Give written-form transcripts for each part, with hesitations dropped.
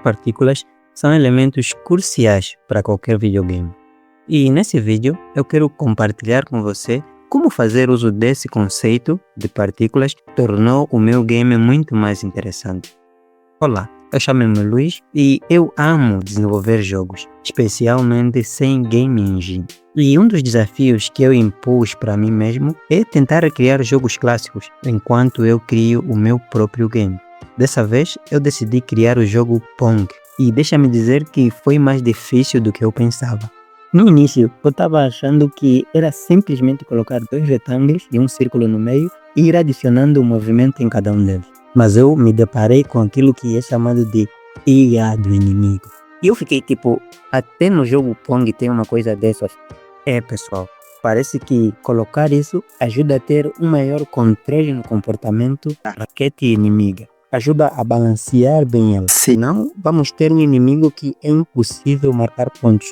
partículas são elementos cruciais para qualquer videogame. E nesse vídeo eu quero compartilhar com você como fazer uso desse conceito de partículas tornou o meu game muito mais interessante. Olá, eu chamo-me Luiz e eu amo desenvolver jogos, especialmente sem game engine. E um dos desafios que eu impus para mim mesmo é tentar criar jogos clássicos enquanto eu crio o meu próprio game. Dessa vez eu decidi criar o jogo Pong e deixa-me dizer que foi mais difícil do que eu pensava. No início eu estava achando que era simplesmente colocar dois retângulos e um círculo no meio e ir adicionando um movimento em cada um deles. Mas eu me deparei com aquilo que é chamado de IA do inimigo. E eu fiquei tipo, até no jogo Pong tem uma coisa dessas. Pessoal, parece que colocar isso ajuda a ter um maior controle no comportamento da raquete inimiga. Ajuda a balancear bem ela. Senão, vamos ter um inimigo que é impossível marcar pontos.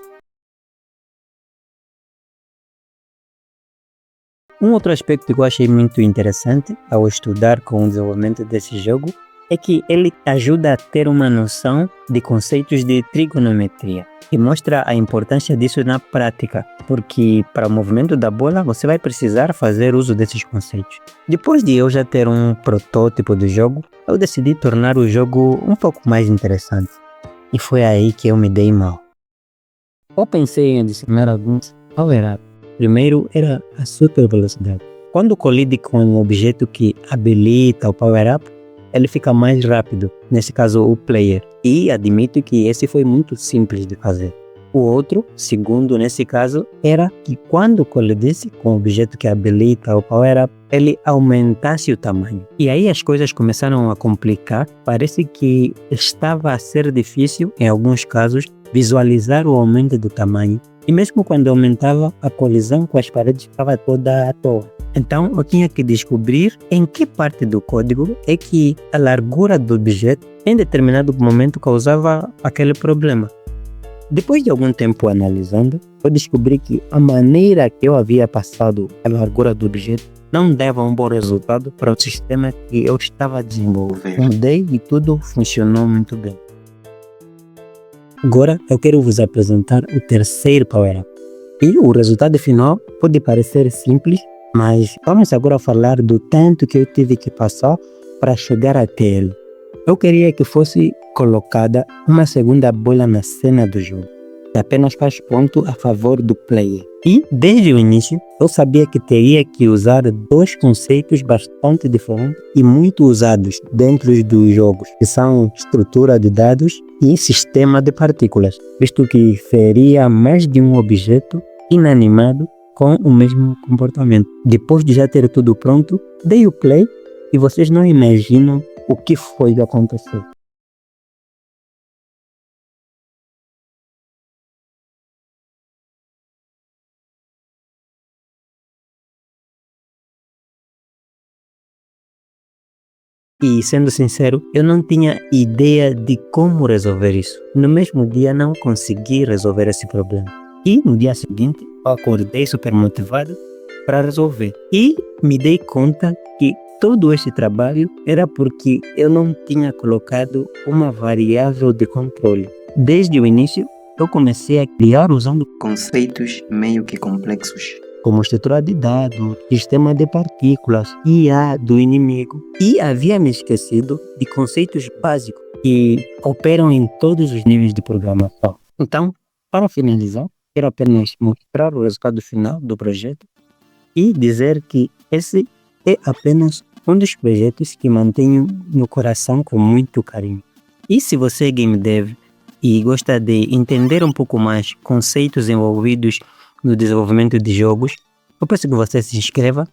Um outro aspecto que eu achei muito interessante ao estudar com o desenvolvimento desse jogo é que ele ajuda a ter uma noção de conceitos de trigonometria e mostra a importância disso na prática, porque para o movimento da bola você vai precisar fazer uso desses conceitos. Depois de eu já ter um protótipo do jogo, eu decidi tornar o jogo um pouco mais interessante. E foi aí que eu me dei mal. Eu pensei em adicionar alguns power-ups. Primeiro era a super velocidade. Quando colide com um objeto que habilita o power-up, ele fica mais rápido, nesse caso o player. E admito que esse foi muito simples de fazer. O outro, segundo nesse caso, era que quando colidisse com o objeto que habilita o power-up, ele aumentasse o tamanho. E aí as coisas começaram a complicar. Parece que estava a ser difícil, em alguns casos, visualizar o aumento do tamanho. E mesmo quando aumentava, a colisão com as paredes ficava toda à toa. Então eu tinha que descobrir em que parte do código é que a largura do objeto em determinado momento causava aquele problema. Depois de algum tempo analisando, eu descobri que a maneira que eu havia passado a largura do objeto não dava um bom resultado para o sistema que eu estava desenvolvendo. Mudei e tudo funcionou muito bem. Agora eu quero vos apresentar o terceiro power-up. E o resultado final pode parecer simples, mas vamos agora falar do tanto que eu tive que passar para chegar até ele. Eu queria que fosse colocada uma segunda bola na cena do jogo, que apenas faz ponto a favor do player. E desde o início eu sabia que teria que usar dois conceitos bastante diferentes e muito usados dentro dos jogos, que são estrutura de dados e sistema de partículas, visto que seria mais de um objeto inanimado com o mesmo comportamento. Depois de já ter tudo pronto, dei o play e vocês não imaginam o que foi que aconteceu. E sendo sincero, eu não tinha ideia de como resolver isso. No mesmo dia não consegui resolver esse problema. E no dia seguinte eu acordei super motivado para resolver. E me dei conta que todo esse trabalho era porque eu não tinha colocado uma variável de controle. Desde o início eu comecei a criar usando conceitos meio que complexos, como estrutura de dados, sistema de partículas, IA do inimigo. E havia me esquecido de conceitos básicos que operam em todos os níveis de programação. Então, para finalizar, quero apenas mostrar o resultado final do projeto e dizer que esse é apenas um dos projetos que mantenho no coração com muito carinho. E se você é game dev e gosta de entender um pouco mais conceitos envolvidos no desenvolvimento de jogos, eu peço que você se inscreva